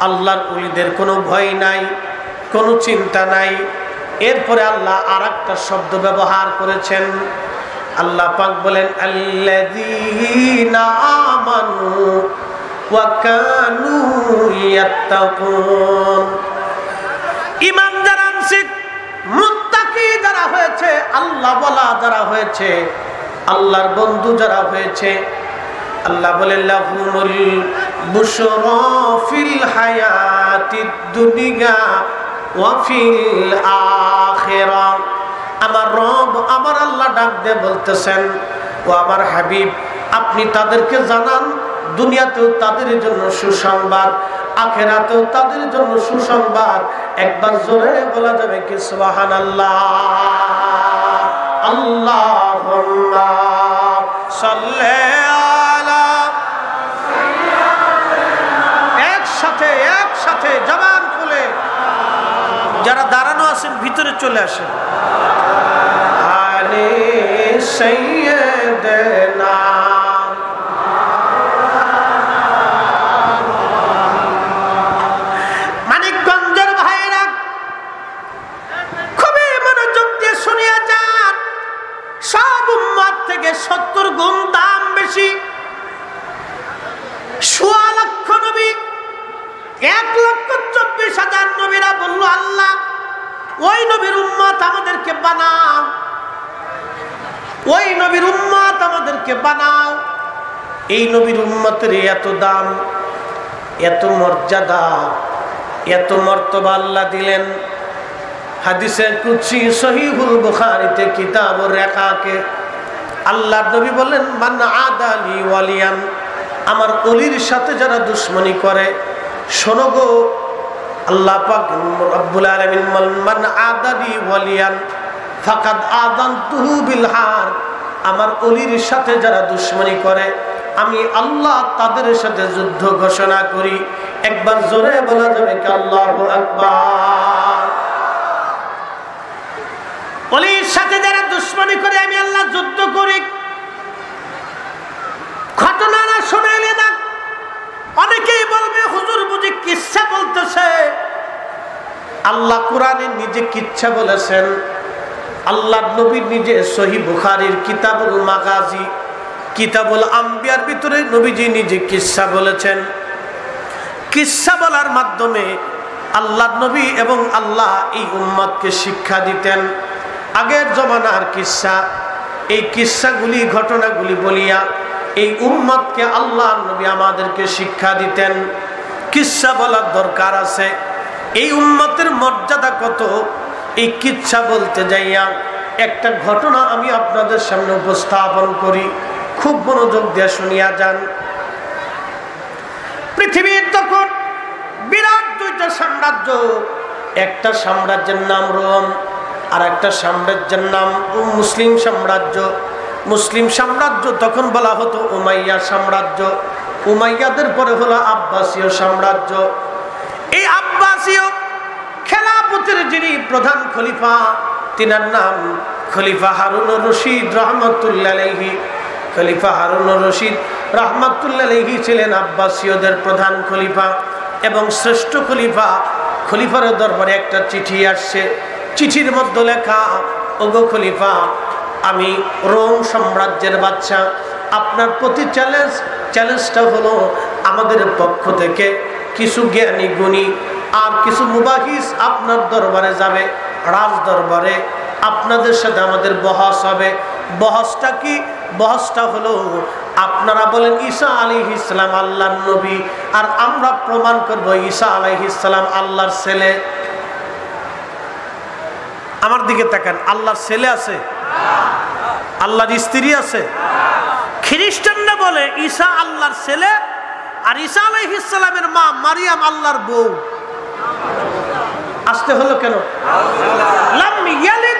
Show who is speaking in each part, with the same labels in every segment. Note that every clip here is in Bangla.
Speaker 1: আল্লাহর ওলিদের কোনো ভয় নাই, কোনো চিন্তা নাই। এরপরে আল্লাহ আরেকটা শব্দ ব্যবহার করেছেন। আল্লাহ পাক বলেন আল্লাযীনা আমানু ওয়া কানু ইয়াত্তাকুন। ঈমান যারা আনছে, মুত্তাকি যারা হয়েছে, আল্লাহ ওয়ালা যারা হয়েছে, আল্লাহর বন্ধু যারা হয়েছে, আল্লাহ বলেন লাহুমুল বুশরা ফিল হায়াতিদ দুনিয়া ওয়া ফিল আখিরাহ। আমার রব, আমার আল্লাহ ডাক দিয়ে বলতেছেন, ও আমার হাবিব, আপনি তাদেরকে জানান দুনিয়াতেও তাদের জন্য সুসংবাদ, আখিরাতেও তাদের জন্য সুসংবাদ। একবার জোরে বলা যাবে কি সুবহানাল্লাহ? আল্লাহুম্মা সাল্লি আলা। একসাথে জবান খুলে, যারা দাঁড়ানো আছেন ভিতরে চলে আসেন। আলে সাইয়্যিদানা। মানিকগঞ্জের ভাইরা খুবই মনোযোগ দিয়ে শুনিয়া যান। সব উম্মত থেকে 70 গুণ দাম বেশি। 1.25 লক্ষ নবী, 1,24,000 নবীরা বলল আল্লাহ ওই নবীর উম্মত আমাদেরকে বানাও, ওই নবীর উম্মত আমাদেরকে বানাও। এই নবীর উম্মতের এত দাম, এত মর্যাদা, এত মর্তবা আল্লাহ দিলেন। হাদিসে কুদসি সহিহুল বুখারীতে কিতাবুর রিকাকে আল্লাহর নবী বলেন, মান আদালি ওয়ালিয়ান, আমার ওলির সাথে যারা দুশমনি করে, শোনো গো আল্লাহ পাক রব্বুল আলামিন, মান আদালি ওয়ালিয়ান ফাকাদ আযানতুহু বিল হারব, আমার ওলির সাথে যারা দুশমনি করে আমি আল্লাহ তাদের সাথে যুদ্ধ ঘোষণা করি। একবার জোরে বলা যাবে কি আল্লাহু আকবার? ওলির সাথে যারা দুশমনি করে আমি আল্লাহ যুদ্ধ করি। ঘটনাটা শোনাইলে না, অনেকেই বলবে হুজুর বুঝি কিচ্ছা বলতেছে। আল্লাহ কোরআনে নিজে কিচ্ছা বলেছেন। আল্লাহ নবী নিজে সহিহ বুখারীর কিতাবুল মাগাজি, কিতাবুল আম্বিয়ার ভিতরে নবীজি নিজে কিচ্ছা বলেছেন। কিচ্ছা বলার মাধ্যমে আল্লাহ নবী এবং আল্লাহ এই উম্মতকে শিক্ষা দিতেন। আগের জমানার কিচ্ছা, এই কিচ্ছাগুলি ঘটনাগুলি বলিয়া এই উম্মতকে আল্লাহ নবী আমাদেরকে শিক্ষা দিতেন। কিচ্ছা বলার দরকার আছে। এই উম্মতের মর্যাদা কত, এই কিচ্ছা বলতে যাইয়া একটা ঘটনা আমি আপনাদের সামনে উপস্থাপন করি। খুব মনোযোগ দিয়ে শুনিয়া যান। পৃথিবীর তখন বিরাট 2টা সাম্রাজ্য। একটা সাম্রাজ্যের নাম রোম, আর একটা সাম্রাজ্যের নাম মুসলিম সাম্রাজ্য। মুসলিম সাম্রাজ্য তখন বলা হতো উমাইয়া সাম্রাজ্য। উমাইয়াদের পরে হলো আব্বাসীয় সাম্রাজ্য। এই আব্বাসীয় খেলাফতের যিনি প্রধান খলিফা, তিনার নাম খলিফা হারুনুর রশিদ রহমাতুল্লাহ আলাইহি। খলিফা হারুনুর রশিদ রহমাতুল্লাহ আলাইহি ছিলেন আব্বাসীয়দের প্রধান খলিফা এবং শ্রেষ্ঠ খলিফা। খলিফার দরবারে একটা চিঠি আসছে। চিঠির মধ্যে লেখা, ওগো খলিফা, আমি রোম সাম্রাজ্যের বাদশা, আপনার প্রতি চ্যালেঞ্জটা হলো আমাদের পক্ষ থেকে কিছু জ্ঞানী গুণী আর কিছু মুবাহিস আপনার দরবারে যাবে, রাজ দরবারে। আপনাদের সাথে আমাদের বহস হবে। বহসটা কি? বহসটা হলো আপনারা বলেন ঈসা আলাইহিস সালাম আল্লাহর নবী, আর আমরা প্রমাণ করব ঈসা আলাইহিস সালাম আল্লাহর ছেলে। আমার দিকে তাকান, আল্লাহর ছেলে আছে, আল্লাহর স্ত্রী আছে। খ্রিস্টানরা বলে ঈসা আল্লাহর ছেলে, আর ঈসা আলাইহিস সালামের মা মারিয়াম আল্লাহর বউ। আসতে হলো কেন? লাম ইয়ালিদ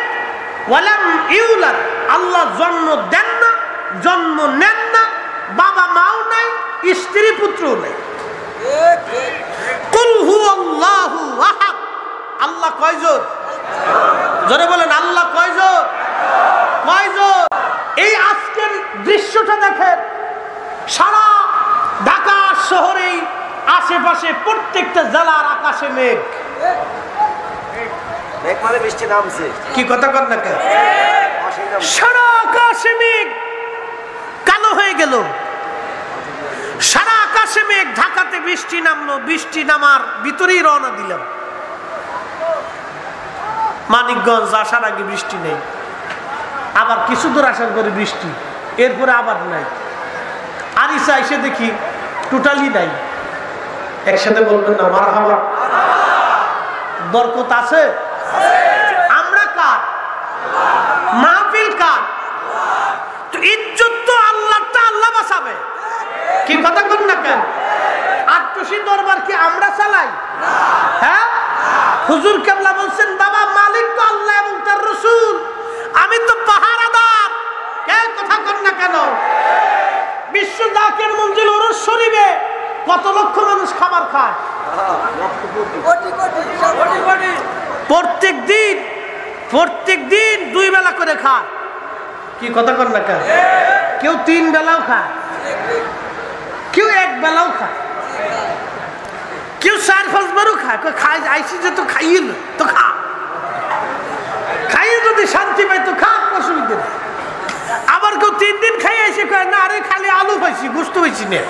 Speaker 1: ওয়া লাম ইউলাদ, আল্লাহ জন্ম দেন না, জন্ম নেন না, বাবা মাও নাই, স্ত্রী পুত্রও নাই। কুল হুয়াল্লাহু আহাদ, আল্লাহ কয়জন? জোরে বলেন, আল্লাহ কয়জন? কয়জন? এই আজকের দৃশ্যটা দেখেন, সারা ঢাকা শহরেই আজ আশেপাশে প্রত্যেকটা জেলার আকাশে মেঘ,
Speaker 2: বৃষ্টি নামছে।
Speaker 1: কি কথা কর না কেন? সারা আকাশে মেঘ কালো হয়ে গেল, সারা আকাশে মেঘ। ঢাকাতে বৃষ্টি নামলো, বৃষ্টি নামার ভিতরেই রওনা দিলাম। মানিকগঞ্জ আসার আগে বৃষ্টি নেই, আবার কিছু দূর আসার পরে বৃষ্টি, এরপরে আবার নাই। আরিসা এসে দেখি টোটালি নাই। একসাথে বলবেন না মারহাবা? বরকত আছে? আমরা কার? মাহফিল কার? তো ইজ্জত তো আল্লাহটা, আল্লাহ বাঁচাবে। কি কথা বল না কেন? আটটুসি দরবার কি আমরা চালাই? হ্যাঁ, হুজুর কেবলা বলছেন বাবা মালিক তো আল্লাহ এবং তার রাসূল, আমি তো পাহারাদার। কে কথা কর না কেন? বিশ্ব জাকের মঞ্জিল ওরস শরীফে কত লক্ষ মানুষ খাবার খায়? প্রত্যেক দিন 2 বেলা করে খায়। কি কথা কর না কেন? কেউ 3 বেলাও খায়, কেউ 1 বেলাও খায়, কেউ 4-5 বারও খায়। খায় আইসি যে তো খাইয়ে তো খা, খাইয়ে যদি শান্তি পাই তো খা, অসুবিধা নেই। আবার কেউ 3 দিন খাই এসে কয় না আরে খালি আলু পাইছি, গোস্ত পাইছি না,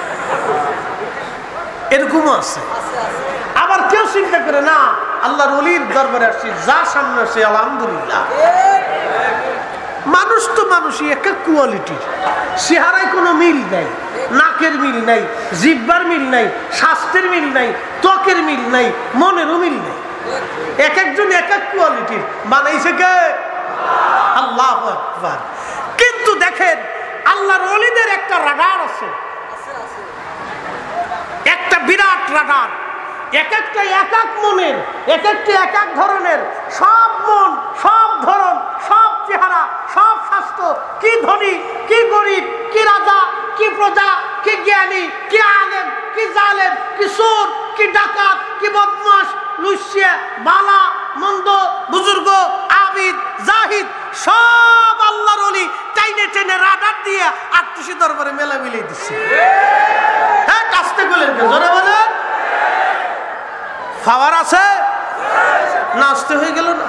Speaker 1: এরকমও আছে। আবার কেউ চিন্তা করে না আল্লাহর ওলির দরবারে আসছি, যা সামনে আসছে আলহামদুলিল্লাহ। মানুষ তো মানুষই, একটা কোয়ালিটির, চেহারায় কোনো মিল নাই, নাকের মিল নাই, জিহ্বার মিল নাই, স্বাস্থ্যের মিল নাই, ত্বকের মিল নাই, মনেরও মিল নাই। এক একজন এক এক কোয়ালিটির, বানাইছে কে? আল্লাহু আকবার। কিন্তু দেখেন আল্লাহর ওলিদের একটা রাডার আছে, একটা বিরাট রাডার। এক একটা এক এক মনের, এক একটা এক এক ধরনের, সব মন, সব ধরন, সব চেহারা, সব স্বাস্থ্য, কি ধনী, কি গরিব, কি রাজা, কি প্রজা, কি জ্ঞানী, কি আলেম, কি জালেম, কি চোর, কি ডাকাত, কি বদমাশ, লুচ্চা, বালা, মন্দ, বুজুর্গ, আবিদ, জাহিদ, সব আল্লাহর ওলি টাইনে টেনে রাডার দিয়ে আটটুসি দরবারে মেলা মিলিয়ে দিচ্ছে। হ্যাঁ, কাস্তে বলেন, জোরে বলেন। পাওয়ার আছে না? আসতে হয়ে গেল না?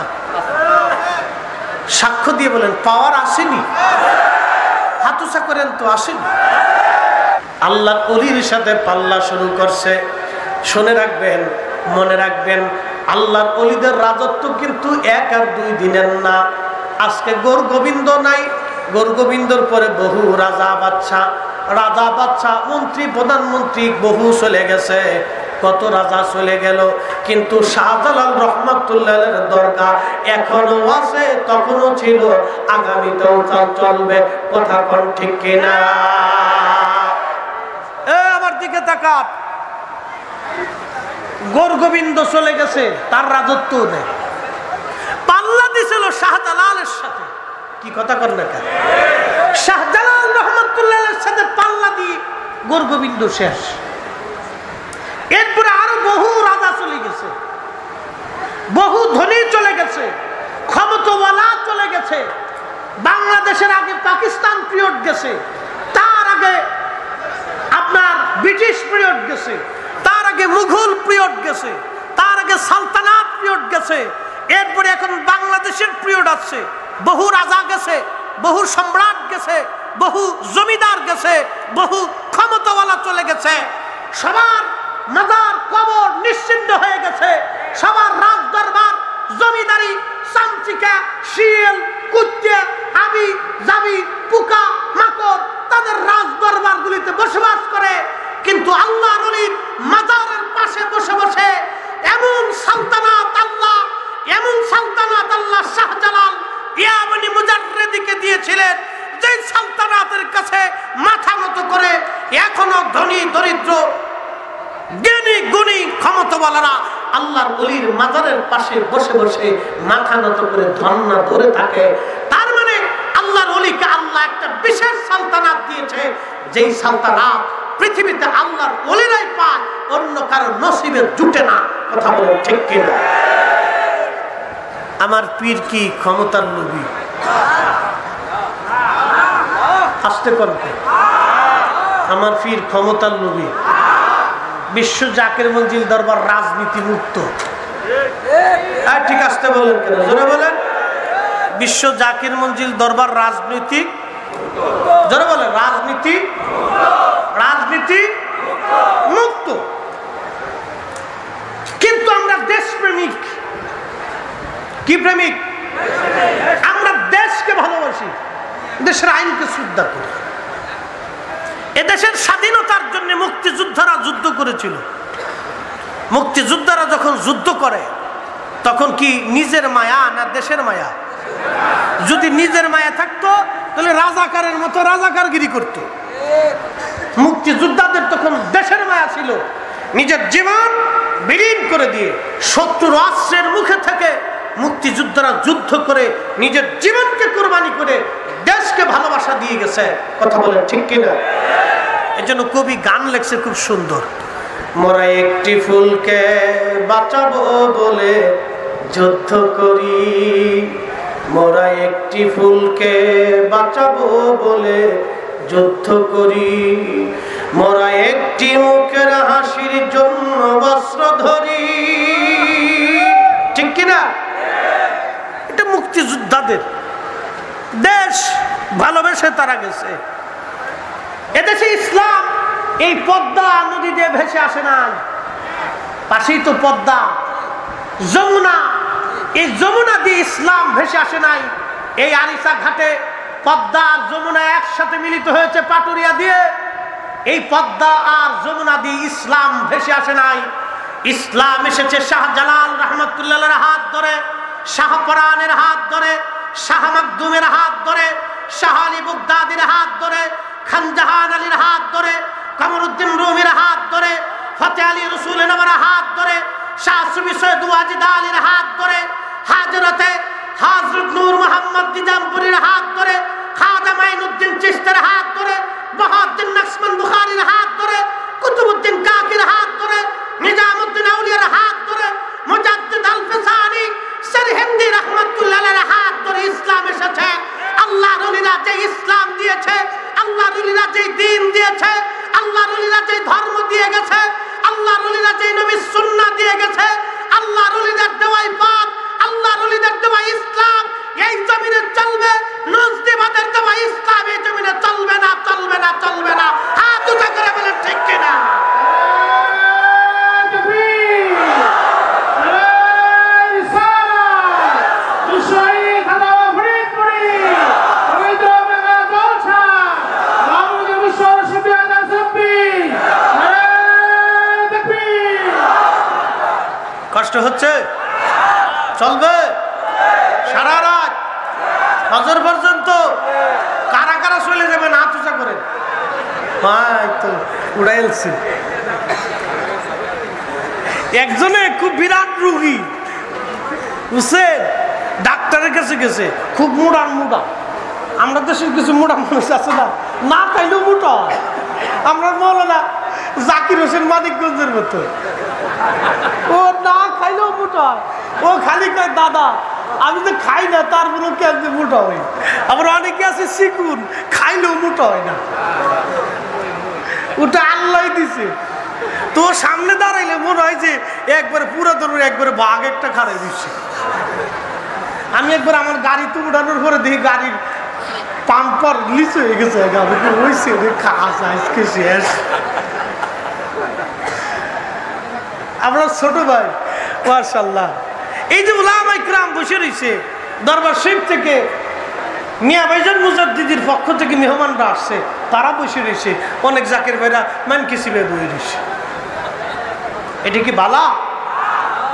Speaker 1: সাক্ষ্য দিয়ে বলেন পাওয়ার আসেনি? হাতুসা করেন তো আসেনি। আল্লাহর ওলির সাথে পাল্লা শুরু করছে। শুনে রাখবেন, মনে রাখবেন, আল্লাহর ওলিদের রাজত্ব কিন্তু 1 আর 2 দিনের না। আজকে গৌর গোবিন্দ নাই, গৌর গোবিন্দর পরে বহু রাজা বাদশা, মন্ত্রী, প্রধানমন্ত্রী বহু চলে গেছে, কত রাজা চলে গেল, কিন্তু শাহজালাল রহমাতুল্লাহের দরগা এখনো আছে, তখনও ছিল, আগামীতেও চলবে। কথা কোন ঠিক কিনা? আমার দিকে তাকান। গৌর গোবিন্দ চলে গেছে, তার রাজত্ব নেই। পাল্লা দিছিল শাহজালালের সাথে। কি কথা কর না কেন? শাহজালাল রহমাতুল্লাহের সাথে পাল্লা দিয়ে গৌর গোবিন্দ শেষ। এরপরে আরো বহু রাজা চলে গেছে, বহু ধনী চলে গেছে, ক্ষমতাওয়ালা চলে গেছে। বাংলাদেশের আগে পাকিস্তান পিরিয়ড গেছে, তার আগে আপনার ব্রিটিশ পিরিয়ড গেছে, তার আগে মুঘল পিরিয়ড গেছে, তার আগে সালতানাত পিরিয়ড গেছে, এরপরে এখন বাংলাদেশের পিরিয়ড আছে। বহু রাজা গেছে, বহু সম্রাট গেছে, বহু জমিদার গেছে, বহু ক্ষমতাওয়ালা চলে গেছে। সবার মাজার কবর নিশ্চিহ্ন হয়ে গেছে, সবার রাজ দরবার, জমিদারি, চামচিকা, শিয়াল, কুত্তে, হাবি জাবি, পোকা মাকড় তাদের রাজ দরবার গুলিতে বসবাস করে। কিন্তু আল্লাহর ওলির মাজারের পাশে বসে বসে এমন সালতানাত আল্লাহ শাহজালাল ইয়ামানি মুজাররিদিকে দিয়েছিলেন, যে সালতানাতের কাছে মাথা নত করে এখনো ধনী দরিদ্র, জ্ঞানী গুণী ক্ষমতাওয়ালারা আল্লাহর ওলির মাজারের পাশে বসে বসে মাথা নত করে ধন্না ধরে থাকে। তার মানে আল্লাহর ওলিকে আল্লাহ একটা বিশেষ সালতানাত দিয়েছে, যেই সালতানাত পৃথিবীতে আল্লাহর ওলিরাই পায়, অন্য কারো নসিবে জুটে না। কথা বলেন ঠিক কিনা? আমার পীর কি ক্ষমতার লোভী? আসতে করবে। আমার পীর ক্ষমতার লোভী বিশ্ব জাকির মঞ্জিল দরবার রাজনীতি মুক্ত। ঠিক আসতে বলেন কেন, জোরে বলেন। বিশ্ব জাকির মঞ্জিল দরবার রাজনীতি, জোরে বলেন, রাজনীতি মুক্ত। কিন্তু আমরা দেশপ্রেমিক। কি প্রেমিক? আমরা দেশকে ভালোবাসি, দেশের আইনকে শ্রদ্ধা করি। এদেশের স্বাধীনতার জন্য মুক্তিযোদ্ধারা যুদ্ধ করেছিল। মুক্তিযোদ্ধারা যখন যুদ্ধ করে তখন কি নিজের মায়া না দেশের মায়া? যদি নিজের মায়া থাকতো তাহলে রাজাকারের মতো রাজাকারগিরি করত। মুক্তিযোদ্ধাদের তখন দেশের মায়া ছিল। নিজের জীবন বিলীন করে দিয়ে শত্রুর অস্ত্রের মুখে থেকে মুক্তিযোদ্ধারা যুদ্ধ করে নিজের জীবনকে কোরবানি করে দেশকে ভালোবাসা দিয়ে গেছে। কথা বলেন ঠিক কিনা? এই জন্য কবি গান লেখছে খুব সুন্দর। মোরা একটি ফুলকে বাঁচাবো বলে যুদ্ধ করি, মোরা একটি ফুলকে বাঁচাবো বলে যুদ্ধ করি, মোরা একটি মুখের হাসির জন্য বস্ত্র ধরি। ঠিক কিনা? এটা মুক্তিযোদ্ধাদের দেশ, ভালোবেসে তারা গেছে। এদেশে ইসলাম এই পদ্মা নদী দিয়ে ভেসে আসে নাই, পাশেই তো পদ্মা, যমুনা। এই যমুনা দিয়ে ইসলাম ভেসে আসে নাই। এই আরিসা ঘাটে পদ্মা আর যমুনা একসাথে মিলিত হয়েছে পাটুরিয়া দিয়ে। এই পদ্মা আর যমুনা দিয়ে ইসলাম ভেসে আসে নাই। ইসলাম এসেছে শাহজালাল রহমতুল্লাহর হাত ধরে, শাহপরানের হাত ধরে, শাহ মাকদুমের হাত ধরে, শাহ আলী বুগদাদির হাত ধরে, খানজাহান আলীর হাত ধরে, কামরুদ্দিন রুমির হাত ধরে, ফতে আলী রসুল নামের হাত ধরে, শাহ সুবি সৈয়দ ওয়াজিদ আলীর হাত ধরে, হাজরতে হযরত নূর মোহাম্মদ নিজামপুরীর হাত ধরে, খাজা মাইনুদ্দিন চিশতির হাত ধরে, বাহাউদ্দিন নকশবন্দ বুখারীর হাত ধরে, কুতুবউদ্দিন কাকির হাত ধরে, নিজামউদ্দিন আউলিয়ার হাত ধরে, মুজাদ্দিদ আল-ফিসানি সরহিন্দি রহমাতুল্লাহর হাত ধরে ইসলাম এসেছে। আল্লাহর ওলিরা যে ইসলাম দিয়েছে, আল্লাহর ওলিরা যে দ্বীন দিয়েছে, আল্লাহর ওলিরা যে ধর্ম দিয়ে গেছে, আল্লাহর ওলিরা যে নবীর সুন্নাহ দিয়ে গেছে, আল্লাহর ওলিদের দেওয়াই পথ, আল্লাহর ওলিদের দেওয়া ইসলাম এই জমিনে চলবে। নজদিবাদের দেওয়া ইসলাম এই জমিনে চলবে না, চলবে না, চলবে না। হাত উঁচা করে বলেন ঠিক কিনা? কষ্ট হচ্ছে? চলবে সারা রাত ফজর পর্যন্ত। কারা কারা চলে যাবেন হাত উঁচা করে? তো উড়াইলছি। একজনে খুব বিরাট রোগী, বুঝছেন, ডাক্তারের কাছে গেছে, খুব মোটা মোটা। আমরা দেশের কিছু মোটা মানুষ আছে না, না খাইলেও মোটা হয়। আমরা মৌলানা জাকির হোসেন মানিকগঞ্জের মতো, ও না খাইলেও মোটা হয়। ও খালি কয় দাদা আমি তো খাই না, তারপরে কেমন মোটা হয়। আবার অনেকে আছে চিকুন, খাইলেও মোটা হয় না। ওটা আল্লাহ দিছে। তো সামনে দাঁড়াইলে মনে হয় যে একবারে পুরো ধরুন একবারে বাঘ একটা খাড়াই দিচ্ছে। আমি একবার আমার গাড়িতে উঠানোর পরে দেখি গাড়ির পাম্পার লিচ হয়ে গেছে। আজকে শেষ। আমরা ছোট ভাই মাশাআল্লাহ, এই যে উলামা ইকরাম বসে রয়েছে, দরবার শরীফ থেকে মিয়া ভাইজান মুজাদ্দিদির পক্ষ থেকে মেহমানরা আসছে, তারা বসে রয়েছে। অনেক জাকের ভাইরা মানকিসিবে বসে রয়েছে। এটা কি বালা?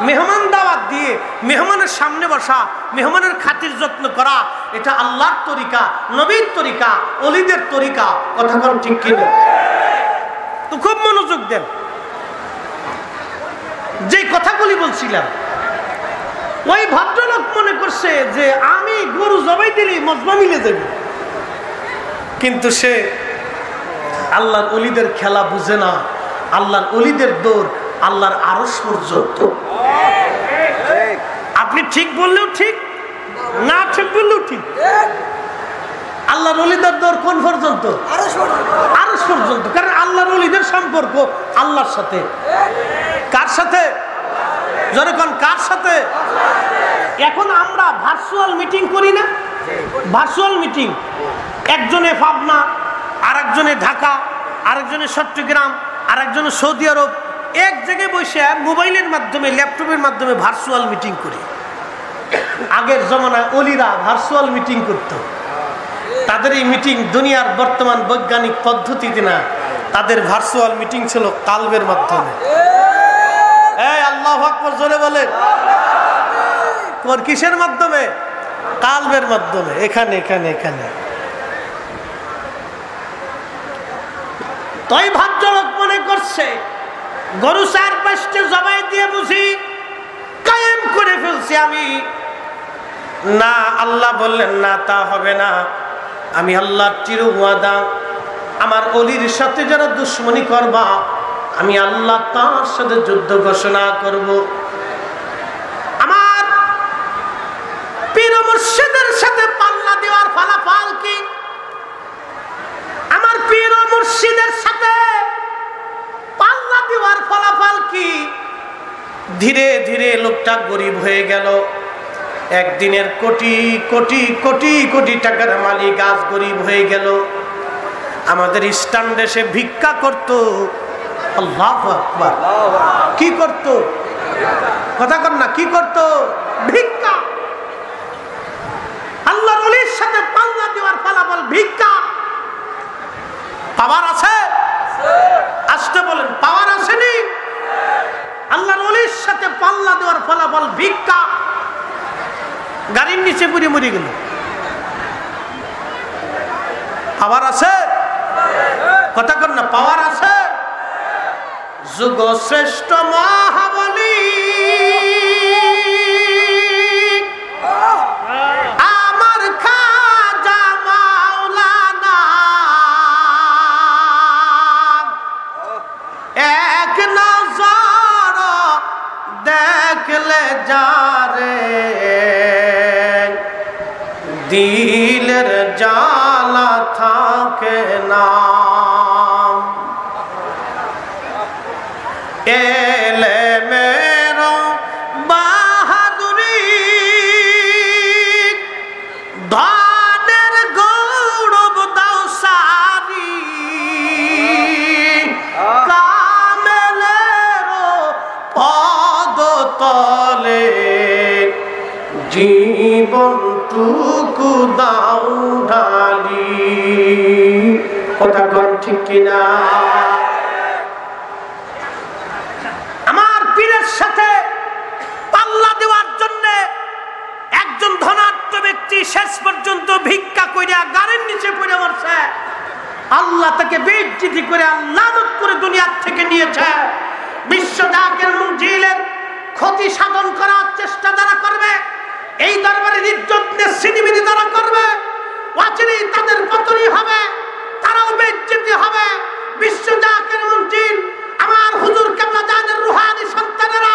Speaker 1: মেহমান দাওয়াত দিয়ে মেহমানের সামনে বসা, মেহমানের খাতির যত্ন করা, এটা আল্লাহর তরিকা, নবীর তরিকা, ওলিদের তরিকা। কথা কোন ঠিক কিনা? তো খুব মনোযোগ দেন। যে কথাগুলি বলছিলাম, ওই ভদ্রলোক মনে করছে যে আমি গরু জবাই দিলে মজমা মিলে যাবে, কিন্তু সে আল্লাহর ওলিদের খেলা বুঝে না। আল্লাহর ওলিদের দৌড় আল্লাহর আরশ পর্যন্ত। আপনি ঠিক বললেও ঠিক, না ঠিক বললেও ঠিক। আল্লাহর ওলিদের দৌড় কোন পর্যন্ত? আরশ পর্যন্ত। কারণ আল্লাহর ওলিদের সম্পর্ক আল্লাহর সাথে। কার সাথে? জোরে কোন, কার সাথে? এখন আমরা ভার্চুয়াল মিটিং করি না? ভার্চুয়াল মিটিং, একজনে পাবনা, আরেকজনে ঢাকা, আরেকজনে চট্টগ্রাম, আরেকজনে সৌদি আরব, এক জায়গায় বসে মোবাইলের মাধ্যমে, ল্যাপটপের মাধ্যমে ভার্চুয়াল মিটিং করি। আগের জমানায় ওলিরা ভার্চুয়াল মিটিং করত। তাদের এই মিটিং দুনিয়ার বর্তমান বৈজ্ঞানিক পদ্ধতিতে না, তাদের ভার্চুয়াল মিটিং ছিল কালবের মাধ্যমে। এই আল্লাহু আকবার জোরে বলেন। কিসের মাধ্যমে? কালবের মাধ্যমে। এখানে এখানে এখানে তাই ভদ্রলোক মনে করছে গরু 4-5টা জবাই দিয়ে বুঝি কায়েম করে ফেলছি আমি। না, আল্লাহ বললেন না, তা হবে না। আমি আল্লাহর চির ওয়াদা, আমার অলির সাথে যারা দুশ্মনী করবা, আমি আল্লাহ তার সাথে যুদ্ধ ঘোষণা করব। আমার পীর মুর্শিদের সাথে পাল্লা দেওয়ার ফলাফল কি? আমার পীর মুর্শিদের সাথে পাল্লা দেওয়ার ফলাফল কি? ধীরে ধীরে লোকটা গরিব হয়ে গেল। একদিনের কোটি কোটি কোটি কোটি টাকার মালিক আজ গরিব হয়ে গেল। আমাদের স্ট্যান্ডে সে ভিক্ষা করত। আল্লাহু আকবার। কি করত? কথা কর না, কি করত? ভিক্ষা। আল্লাহর ওলির সাথে পাল্লা দেওয়ার ফলাফল ভিক্ষা। পাওয়ার আছে? আসতে বলেন, পাওয়ার আসেনি? আল্লাহর ওলির সাথে পাল্লা দেওয়ার ফলাফল ভিক্ষা। গাড়ির নিচে পুড়ে মরে গেল। পাওয়ার আছে? কথা কর না, পাওয়ার আছে? যুগ শ্রেষ্ঠ মহাবলী আমার খাজা মাওলানা, এক নজর দেখলে যারে দিলের জ্বালা থাকে না। এলে মেরো বাহাদুরি ধনের গৌরব দাও সারি, কামেলেরো পদ তলে জীবনটুকু দাও ঢালি। কথা কন ঠিক কিনা? আমার পীরের সাথে পাল্লা দেওয়ার জন্য একজন ধনাঢ্য ব্যক্তি শেষ পর্যন্ত ভিক্ষা কইরা গাড়ির নিচে পড়ে মরছে। আল্লাহ তাকে বেইজ্জতি করে, লানত করে দুনিয়ার থেকে নিয়েছে। বিশ্ব জাকের মঞ্জিলের ক্ষতি সাধন করার চেষ্টা যারা করবে, এই দরবারের ইজ্জত নিশ্চিতবিধি যারা করবে, অচিরেই তাদের পতনই হবে, তারাও বেইজ্জতি হবে। বিশ্ব জাকের মঞ্জিল আমার হুজুর কেবলা জানের রুহানি সন্তানেরা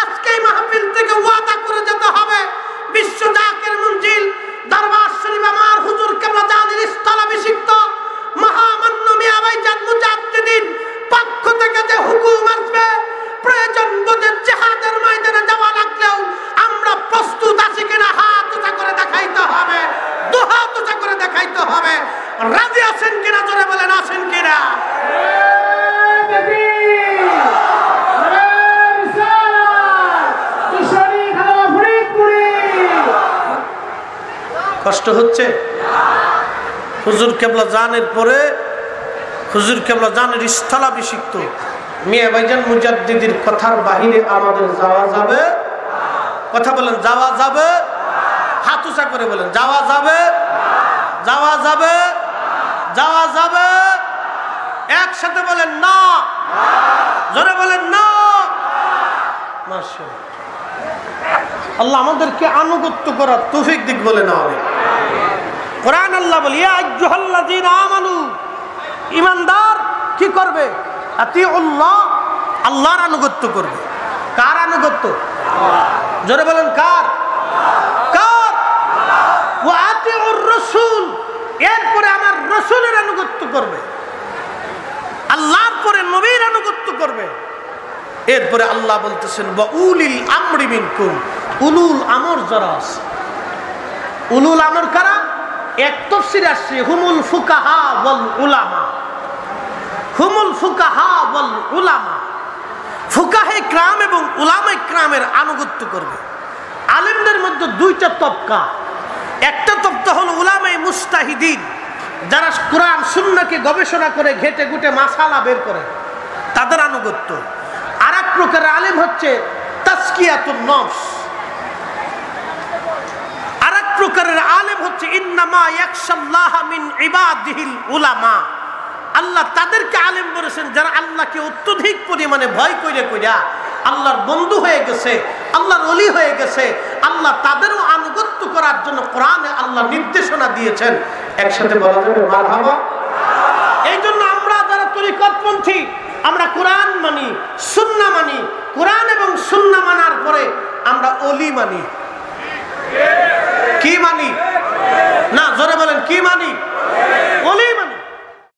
Speaker 1: আজকে মাহফিল থেকে ওয়াদা করে যেতে হবে। বিশ্ব জাকের মঞ্জিল দরবার শরীফ আমার হুজুর কেবলা জানের স্থলাভিষিক্ত মহামান্য মিয়া ভাইজান মুজাদ্দিদিন পক্ষ থেকে যে হুকুম আসবে, প্রয়োজন বোধে জিহাদের ময়দানে যাওয়া লাগলেও আমরা প্রস্তুত আছি কিনা হাত উঁচা করে দেখাইতে হবে, দুহাত উঁচা করে দেখাইতে হবে। রাজি আছেন কিনা? জোরে বলেন, আছেন কিনা? কষ্ট হচ্ছে? হুজুর কেবলা জানের পরে হুজুর কেবলা জানের স্থলাভিষিক্ত মিয়া ভাইজান মুজাদ্দিদির কথার বাহিরে আমাদের যাওয়া যাবে? কথা বলেন, যাওয়া যাবে? হাত উঁচা করে বলেন, যাওয়া যাবে? যাওয়া যাবে? যাওয়া যাবে? একসাথে বলেন না, জোরে বলেন না। মাশাআল্লাহ, আল্লাহ আমাদেরকে আনুগত্য করার তৌফিক দিক বলে না হবে। কোরআন আল্লাহ বলে, ইয়া আইয়ুহাল্লাযীনা আমানু, ঈমানদার কি করবে? আতিউল্লাহ, আল্লাহর আনুগত্য করবে। কার আনুগত্য? জোরে বলেন, কার? কার? ওয়া আতিউর রাসূল, এরপরে আমার রাসূলের আনুগত্য করবে। আল্লাহর পরে নবীর আনুগত্য করবে। এরপরে আল্লাহ বলতেছেন ওয়া উলিল আমরি মিনকুম, উলুল আমর যারা আছে। উলুল আমর কারা? এক তাফসীরে আসছে হুমুল ফুকাহা ওয়াল উলামা। হুমুল ফুকাহা ওয়াল উলামা, ফুকাহে কিরাম এবং উলামায়ে কিরামের আনুগত্য করবে। আলেমদের মধ্যে দুইটা তবকা। একটা তবকা হলো উলামায়ে মুস্তাহিদিন, যারা কোরআন সুন্নাহকে গবেষণা করে ঘেটে ঘুটে মাসালা বের করে, তাদের আনুগত্য। আর এক প্রকারের আলেম হচ্ছে তাজকিয়াতুন নফস। আর এক প্রকারের আলেম হচ্ছে ইন্নামা ইয়াখশাল্লাহ মিন ইবাদিহিল উলামা। আল্লাহ তাদেরকে আলেম বলেছেন যারা আল্লাহকে অত্যধিক পরিমাণে ভয় কইরা কইরা আল্লাহর বন্ধু হয়ে গেছে, আল্লাহর ওলি হয়ে গেছে। আল্লাহ তাদেরও আনুগত্য করার জন্য কোরআনে আল্লাহ নির্দেশনা দিয়েছেন। একসাথে বলা যাবে মারহাবা। এই জন্য আমরা যারা তরিকতপন্থী, আমরা কোরআন মানি, সুন্নাহ মানি। কোরআন এবং সুন্নাহ মানার পরে আমরা ওলি মানি। কি মানি? না, জোরে বলেন কি